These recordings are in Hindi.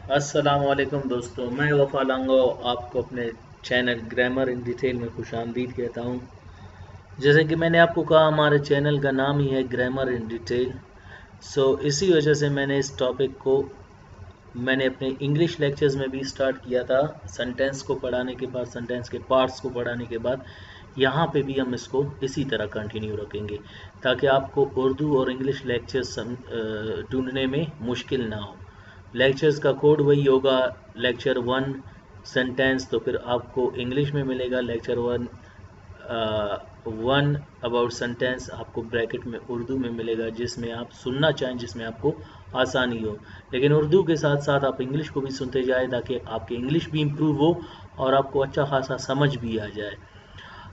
अस्सलामुअलैकुम दोस्तों, मैं वफ़ा लांगो आपको अपने चैनल ग्रामर इन डिटेल में खुशामदीद कहता हूँ। जैसे कि मैंने आपको कहा, हमारे चैनल का नाम ही है ग्रामर इन डिटेल। इसी वजह से मैंने इस टॉपिक को मैंने अपने इंग्लिश लेक्चर्स में भी स्टार्ट किया था। सेंटेंस को पढ़ाने के बाद, सेंटेंस के पार्ट्स को पढ़ाने के बाद यहाँ पे भी हम इसको इसी तरह कंटिन्यू रखेंगे, ताकि आपको उर्दू और इंग्लिश लेक्चर्स ढूंढने में मुश्किल ना हो। लेक्चर्स का कोड वही होगा, लेक्चर 1 सेंटेंस, तो फिर आपको इंग्लिश में मिलेगा लेक्चर 1 1 अबाउट सेंटेंस, आपको ब्रैकेट में उर्दू में मिलेगा, जिसमें आप सुनना चाहें, जिसमें आपको आसानी हो। लेकिन उर्दू के साथ साथ आप इंग्लिश को भी सुनते जाए, ताकि आपकी इंग्लिश भी इम्प्रूव हो और आपको अच्छा खासा समझ भी आ जाए।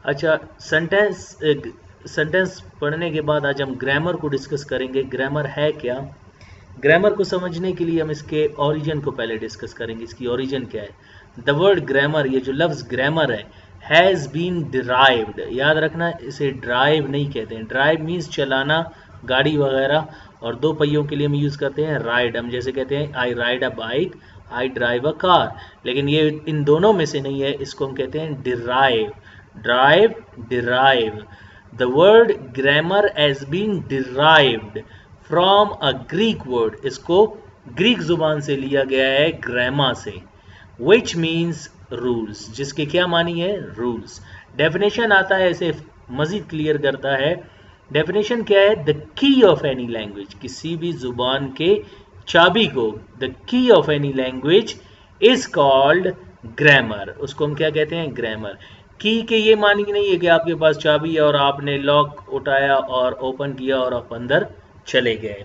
अच्छा, सेंटेंस पढ़ने के बाद आज हम ग्रामर को डिस्कस करेंगे। ग्रामर है क्या? ग्रामर को समझने के लिए हम इसके ओरिजिन को पहले डिस्कस करेंगे। इसकी ओरिजिन क्या है? द वर्ड ग्रामर, ये जो लफ्ज़ ग्रामर है, हैज़ बीन डिराइव्ड। याद रखना, इसे ड्राइव नहीं कहते हैं। ड्राइव मीन्स चलाना, गाड़ी वगैरह, और दो पहियों के लिए हम यूज़ करते हैं राइड। हम जैसे कहते हैं I ride a bike, I drive a car. लेकिन ये इन दोनों में से नहीं है, इसको हम कहते हैं derive. Drive, derive. The word grammar has been derived from a Greek word. इसको ग्रीक जुबान से लिया गया है, ग्रामा से, विच मीन्स रूल्स, जिसके क्या मानी है? रूल्स। डेफिनेशन आता है, इसे मजीद क्लियर करता है। डेफिनेशन क्या है? The key of any language, किसी भी जुबान के चाबी को, the key of any language is called grammar. उसको हम क्या कहते हैं? ग्रामर। की के ये मानी नहीं है कि आपके पास चाबी है और आपने लॉक उठाया और ओपन किया और आप अंदर चले गए।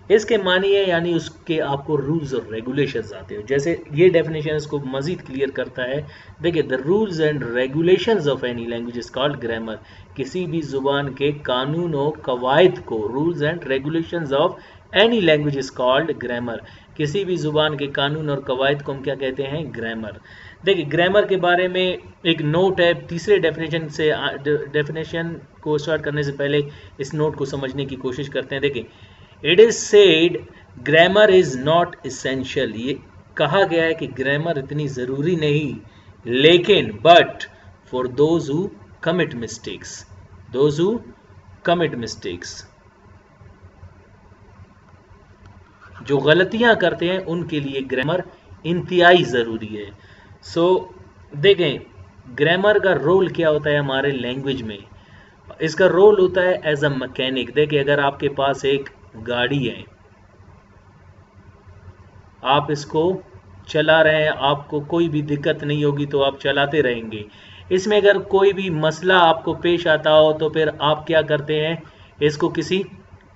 इसके मानिए यानी उसके आपको रूल्स और रेगुलेशंस आते हो। जैसे ये डेफिनेशन इसको मजीद क्लियर करता है। देखिए, the rules and regulations of any language is called grammar. किसी भी जुबान के कानून और कवायद को, rules and regulations of any language is called grammar. किसी भी जुबान के कानून और कवायद को हम क्या कहते हैं? ग्रामर। देखिए, ग्रामर के बारे में एक नोट है। तीसरे डेफिनेशन को स्टार्ट करने से पहले इस नोट को समझने की कोशिश करते हैं। देखिए, it is said grammar is not essential. ये कहा गया है कि ग्रामर इतनी ज़रूरी नहीं, लेकिन but for those who commit mistakes, those who commit mistakes, जो गलतियां करते हैं उनके लिए ग्रामर इंतहाई ज़रूरी है। देखें, ग्रामर का रोल क्या होता है हमारे लैंग्वेज में। इसका रोल होता है एज अ मैकेनिक। देखिए, अगर आपके पास एक गाड़ी है, आप इसको चला रहे हैं, आपको कोई भी दिक्कत नहीं होगी तो आप चलाते रहेंगे। इसमें अगर कोई भी मसला आपको पेश आता हो तो फिर आप क्या करते हैं? इसको किसी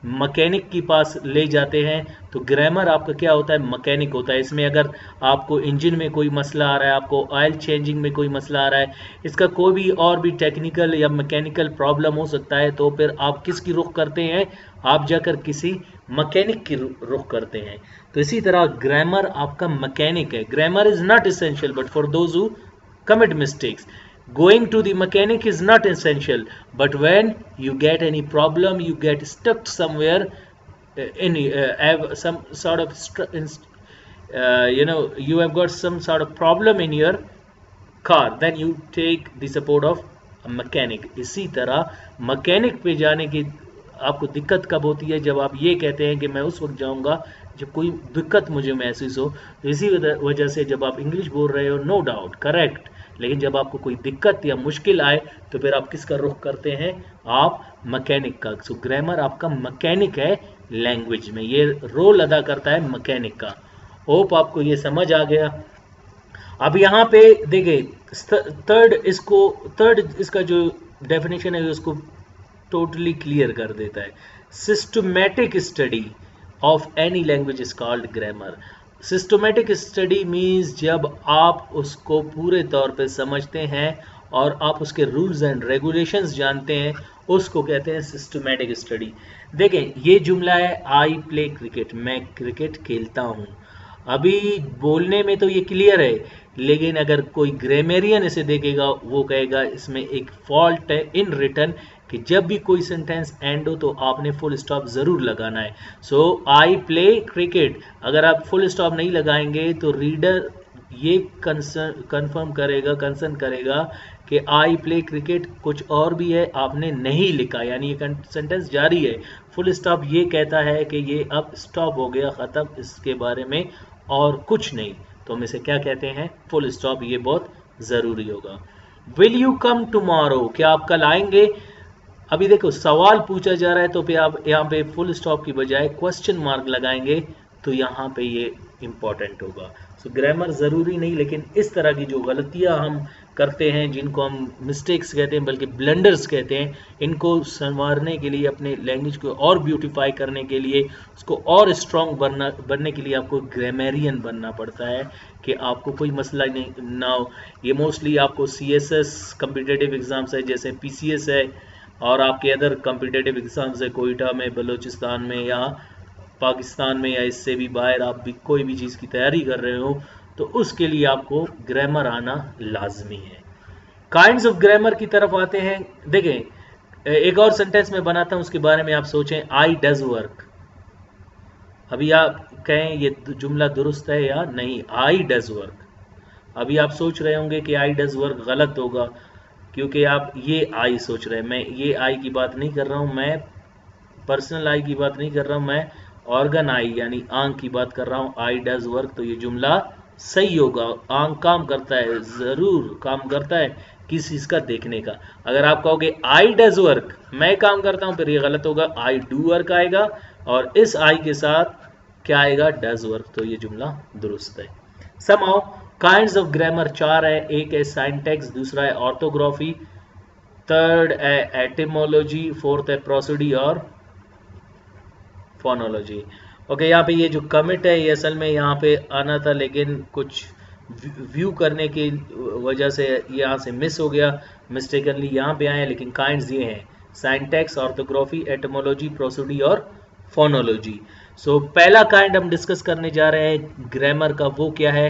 मैकेनिक के पास ले जाते हैं। तो ग्रामर आपका क्या होता है? मैकेनिक होता है। इसमें अगर आपको इंजन में कोई मसला आ रहा है, आपको ऑयल चेंजिंग में कोई मसला आ रहा है, इसका कोई भी और भी टेक्निकल या मैकेनिकल प्रॉब्लम हो सकता है, तो फिर आप किसकी रुख करते हैं? आप जाकर किसी मैकेनिक की रुख करते हैं। तो इसी तरह ग्रामर आपका मैकेनिक है। Grammar is not essential but for those who commit mistakes. Going to the mechanic is not essential, but when you get any problem, you get stuck somewhere have some sort of you have got some sort of problem in your car, then you take the support of a mechanic. इसी तरह मैकेनिक पे जाने की आपको दिक्कत कब होती है? जब आप ये कहते हैं कि मैं उस वक्त जाऊंगा जब कोई दिक्कत मुझे महसूस हो। तो इसी वजह से जब आप इंग्लिश बोल रहे हो, नो डाउट करेक्ट, लेकिन जब आपको कोई दिक्कत या मुश्किल आए तो फिर आप किसका रुख करते हैं? आप मैकेनिक का। सो ग्रामर आपका मैकेनिक है लैंग्वेज में, ये रोल अदा करता है मैकेनिक का। होप आपको ये समझ आ गया। अब यहाँ पे देखिए, थर्ड इसका जो डेफिनेशन है उसको टोटली क्लियर कर देता है। Systematic study of any language is called grammar. Systematic study means जब आप उसको पूरे तौर पे समझते हैं और आप उसके रूल्स एंड रेगुलेशंस जानते हैं, उसको कहते हैं सिस्टमैटिक स्टडी। देखें, ये जुमला है आई प्ले क्रिकेट, मैं क्रिकेट खेलता हूँ। अभी बोलने में तो ये क्लियर है, लेकिन अगर कोई ग्रामेरियन इसे देखेगा वो कहेगा इसमें एक फॉल्ट है इन रिटर्न, कि जब भी कोई सेंटेंस एंड हो तो आपने फुल स्टॉप ज़रूर लगाना है। सो आई प्ले क्रिकेट, अगर आप फुल स्टॉप नहीं लगाएंगे तो रीडर ये कंफर्म करेगा, कंसर्न करेगा कि आई प्ले क्रिकेट कुछ और भी है, आपने नहीं लिखा, यानी ये सेंटेंस जारी है। फुल स्टॉप ये कहता है कि ये अब स्टॉप हो गया, ख़त्म, इसके बारे में और कुछ नहीं, तो हम इसे क्या कहते हैं, फुल स्टॉप। ये बहुत ज़रूरी होगा। विल यू कम टुमारो, क्या आप कल आएंगे। अभी देखो सवाल पूछा जा रहा है तो फिर आप यहाँ पे फुल स्टॉप की बजाय क्वेश्चन मार्क लगाएंगे तो यहाँ पे ये इंपॉर्टेंट होगा। सो ग्रामर ज़रूरी नहीं, लेकिन इस तरह की जो गलतियाँ हम करते हैं, जिनको हम मिस्टेक्स कहते हैं, बल्कि ब्लंडर्स कहते हैं, इनको संवारने के लिए, अपने लैंग्वेज को और ब्यूटीफाई करने के लिए, उसको और स्ट्रॉन्ग बनने के लिए आपको ग्रामेरियन बनना पड़ता है कि आपको कोई मसला नहीं ना हो। ये मोस्टली आपको CSS कम्पिटेटिव एग्ज़ाम्स है, जैसे PCS है, और आपके अदर कम्पिटेटिव एग्ज़ाम्स है, कोयटा में, बलूचिस्तान में, या पाकिस्तान में, या इससे भी बाहर आप भी कोई भी चीज़ की तैयारी कर रहे हो, तो उसके लिए आपको ग्रामर आना लाजमी है। काइंड्स ऑफ ग्रामर की तरफ आते हैं। देखें, एक और सेंटेंस में बनाता हूँ, उसके बारे में आप सोचें। आई डज वर्क, अभी आप कहें ये जुमला दुरुस्त है या नहीं। आई डज वर्क, अभी आप सोच रहे होंगे कि आई डज वर्क गलत होगा, क्योंकि आप ये आई सोच रहे हैं। मैं ये आई की बात नहीं कर रहा हूँ, मैं पर्सनल आई की बात नहीं कर रहा हूँ, मैं ऑर्गन आई यानी आंख की बात कर रहा हूँ। आई डज वर्क, तो ये जुमला सही होगा। आंख काम करता है, ज़रूर काम करता है किस चीज़ का, देखने का। अगर आप कहोगे आई डज वर्क, मैं काम करता हूँ, फिर ये गलत होगा। आई डू वर्क आएगा, और इस आई के साथ क्या आएगा, डज वर्क, तो ये जुमला दुरुस्त है। समहाउ काइंड्स ऑफ ग्रामर 4 है। एक है साइंटेक्स, दूसरा है ऑर्थोग्राफी, थर्ड है एटिमोलॉजी, फोर्थ है प्रोसोडी और फोनोलॉजी। ओके, यहाँ पे ये जो कमिट है ये असल में यहाँ पे आना था, लेकिन कुछ व्यू करने की वजह से यहाँ से मिस हो गया, मिस्टेकनली यहाँ पे आए हैं। लेकिन काइंड्स ये हैं, साइंटेक्स, ऑर्थोग्राफी, एटिमोलॉजी, प्रोसोडी और फोनोलॉजी। सो पहला काइंड हम डिस्कस करने जा रहे हैं ग्रामर का, वो क्या है,